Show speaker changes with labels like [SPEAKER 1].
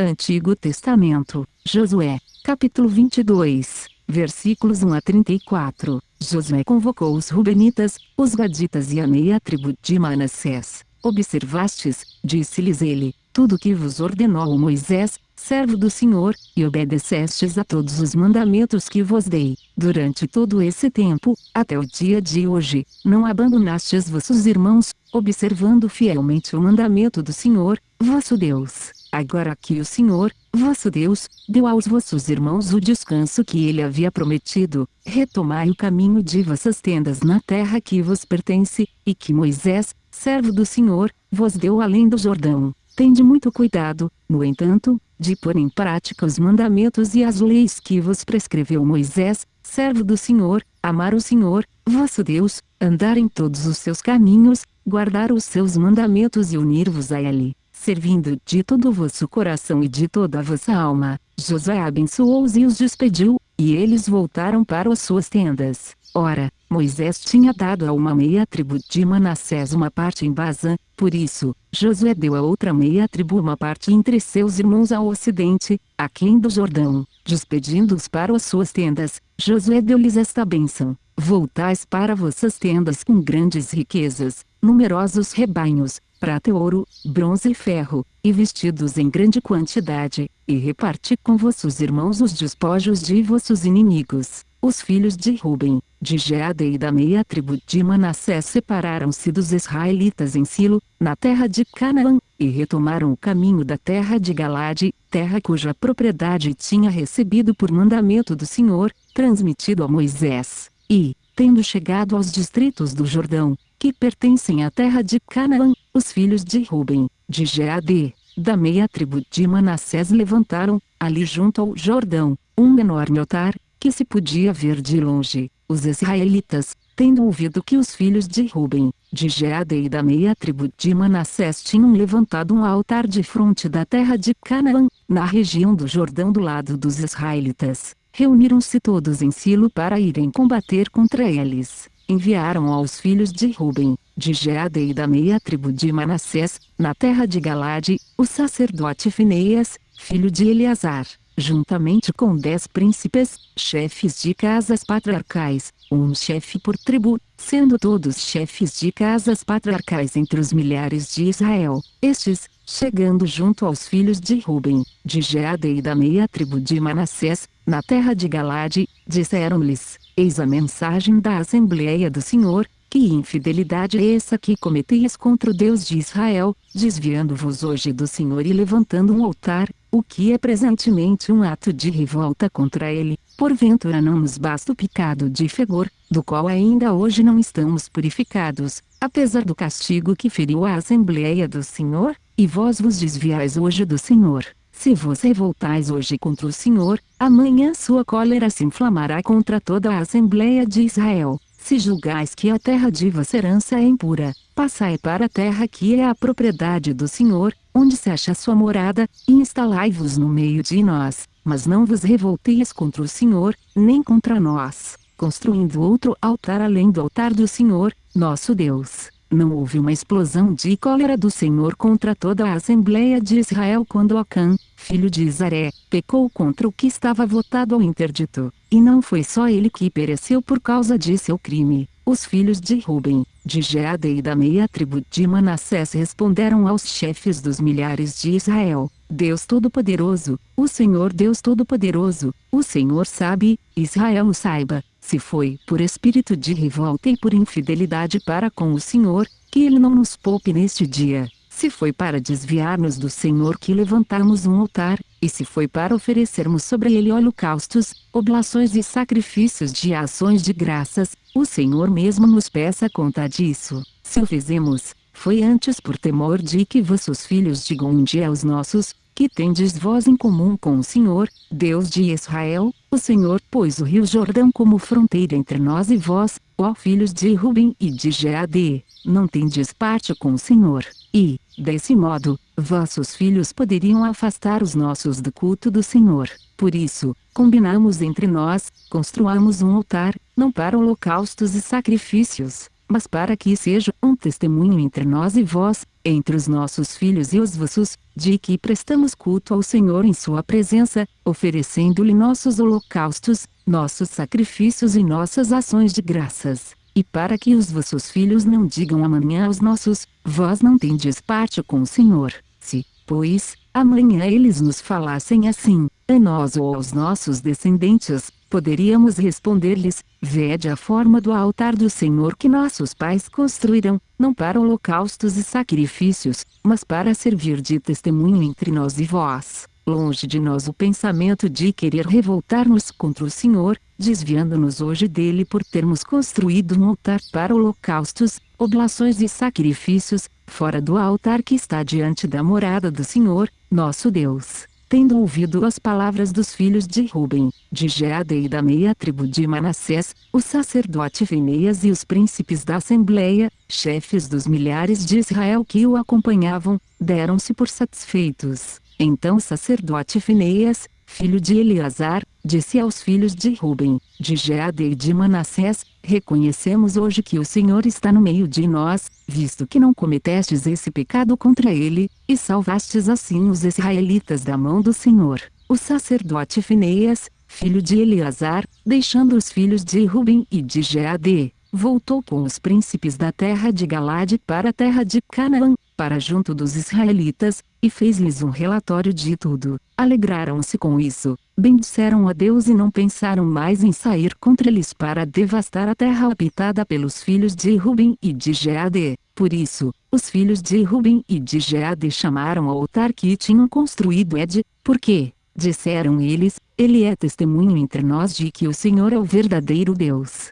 [SPEAKER 1] Antigo Testamento, Josué, capítulo 22, versículos 1 a 34. Josué convocou os Rubenitas, os Gaditas e a meia tribo de Manassés. Observastes, disse-lhes ele, tudo o que vos ordenou Moisés, servo do Senhor, e obedecestes a todos os mandamentos que vos dei. Durante todo esse tempo, até o dia de hoje, não abandonastes vossos irmãos, observando fielmente o mandamento do Senhor, vosso Deus. Agora que o Senhor, vosso Deus, deu aos vossos irmãos o descanso que ele havia prometido, retomai o caminho de vossas tendas na terra que vos pertence, e que Moisés, servo do Senhor, vos deu além do Jordão. Tende muito cuidado, no entanto, de pôr em prática os mandamentos e as leis que vos prescreveu Moisés, servo do Senhor, amar o Senhor, vosso Deus, andar em todos os seus caminhos, guardar os seus mandamentos e unir-vos a ele, servindo de todo o vosso coração e de toda a vossa alma. Josué abençoou-os e os despediu, e eles voltaram para as suas tendas. Ora, Moisés tinha dado a uma meia tribo de Manassés uma parte em Bazã, por isso, Josué deu a outra meia tribo uma parte entre seus irmãos ao ocidente, aquém do Jordão. Despedindo-os para as suas tendas, Josué deu-lhes esta bênção: voltais para vossas tendas com grandes riquezas, numerosos rebanhos, prata e ouro, bronze e ferro, e vestidos em grande quantidade, e reparti com vossos irmãos os despojos de vossos inimigos. Os filhos de Ruben, de Gade e da meia tribo de Manassés separaram-se dos israelitas em Silo, na terra de Canaã, e retomaram o caminho da terra de Galade, terra cuja propriedade tinha recebido por mandamento do Senhor, transmitido a Moisés. E, tendo chegado aos distritos do Jordão, que pertencem à terra de Canaã, os filhos de Ruben, de Gade, da meia tribo de Manassés levantaram, ali junto ao Jordão, um enorme altar, que se podia ver de longe. Os israelitas, tendo ouvido que os filhos de Ruben, de Gade e da meia tribo de Manassés tinham levantado um altar defronte da terra de Canaã, na região do Jordão do lado dos israelitas, reuniram-se todos em Silo para irem combater contra eles. Enviaram aos filhos de Ruben, de Gade e da meia tribo de Manassés, na terra de Galade, o sacerdote Finéias, filho de Eleazar, juntamente com 10 príncipes, chefes de casas patriarcais, um chefe por tribo, sendo todos chefes de casas patriarcais entre os milhares de Israel. Estes, chegando junto aos filhos de Ruben, de Gade e da meia tribo de Manassés, na terra de Galade, disseram-lhes: eis a mensagem da Assembleia do Senhor, que infidelidade é essa que cometeis contra o Deus de Israel, desviando-vos hoje do Senhor e levantando um altar, o que é presentemente um ato de revolta contra ele. Porventura não nos basta o pecado de Fegor, do qual ainda hoje não estamos purificados, apesar do castigo que feriu a Assembleia do Senhor? E vós vos desviais hoje do Senhor. Se vos revoltais hoje contra o Senhor, amanhã sua cólera se inflamará contra toda a Assembleia de Israel. Se julgais que a terra de vossa herança é impura, passai para a terra que é a propriedade do Senhor, onde se acha sua morada, e instalai-vos no meio de nós, mas não vos revolteis contra o Senhor, nem contra nós, construindo outro altar além do altar do Senhor, nosso Deus. Não houve uma explosão de cólera do Senhor contra toda a Assembleia de Israel quando Acã, filho de Zaré, pecou contra o que estava votado ao interdito, e não foi só ele que pereceu por causa de seu crime. Os filhos de Ruben, de Gade e da meia tribo de Manassés responderam aos chefes dos milhares de Israel: Deus Todo-Poderoso, o Senhor Deus Todo-Poderoso, o Senhor sabe, Israel o saiba, se foi por espírito de revolta e por infidelidade para com o Senhor, que ele não nos poupe neste dia. Se foi para desviar-nos do Senhor que levantamos um altar, e se foi para oferecermos sobre ele holocaustos, oblações e sacrifícios de ações de graças, o Senhor mesmo nos peça conta disso. Se o fizemos, foi antes por temor de que vossos filhos digam um dia aos nossos: que tendes vós em comum com o Senhor, Deus de Israel? O Senhor pôs o rio Jordão como fronteira entre nós e vós, ó filhos de Ruben e de Gade, não tendes parte com o Senhor. E, desse modo, vossos filhos poderiam afastar os nossos do culto do Senhor. Por isso, combinamos entre nós, construamos um altar, não para holocaustos e sacrifícios, mas para que seja um testemunho entre nós e vós, entre os nossos filhos e os vossos, de que prestamos culto ao Senhor em sua presença, oferecendo-lhe nossos holocaustos, nossos sacrifícios e nossas ações de graças. E para que os vossos filhos não digam amanhã aos nossos, vós não tendes parte com o Senhor. Se, pois, amanhã eles nos falassem assim, a nós ou aos nossos descendentes, poderíamos responder-lhes: vede a forma do altar do Senhor que nossos pais construíram, não para holocaustos e sacrifícios, mas para servir de testemunho entre nós e vós. Longe de nós o pensamento de querer revoltar-nos contra o Senhor, desviando-nos hoje dele por termos construído um altar para holocaustos, oblações e sacrifícios, fora do altar que está diante da morada do Senhor, nosso Deus. Tendo ouvido as palavras dos filhos de Ruben, de Gade e da meia tribo de Manassés, o sacerdote Finéias e os príncipes da assembleia, chefes dos milhares de Israel que o acompanhavam, deram-se por satisfeitos. Então o sacerdote Finéias, filho de Eleazar, disse aos filhos de Ruben, de Gade e de Manassés: reconhecemos hoje que o Senhor está no meio de nós, visto que não cometestes esse pecado contra ele, e salvastes assim os israelitas da mão do Senhor. O sacerdote Finéias, filho de Eleazar, deixando os filhos de Ruben e de Gade, voltou com os príncipes da terra de Galade para a terra de Canaã, para junto dos israelitas, e fez-lhes um relatório de tudo. Alegraram-se com isso, bendisseram a Deus e não pensaram mais em sair contra eles para devastar a terra habitada pelos filhos de Ruben e de Gade. Por isso, os filhos de Ruben e de Gade chamaram ao altar que tinham construído Ed, porque, disseram eles, ele é testemunho entre nós de que o Senhor é o verdadeiro Deus.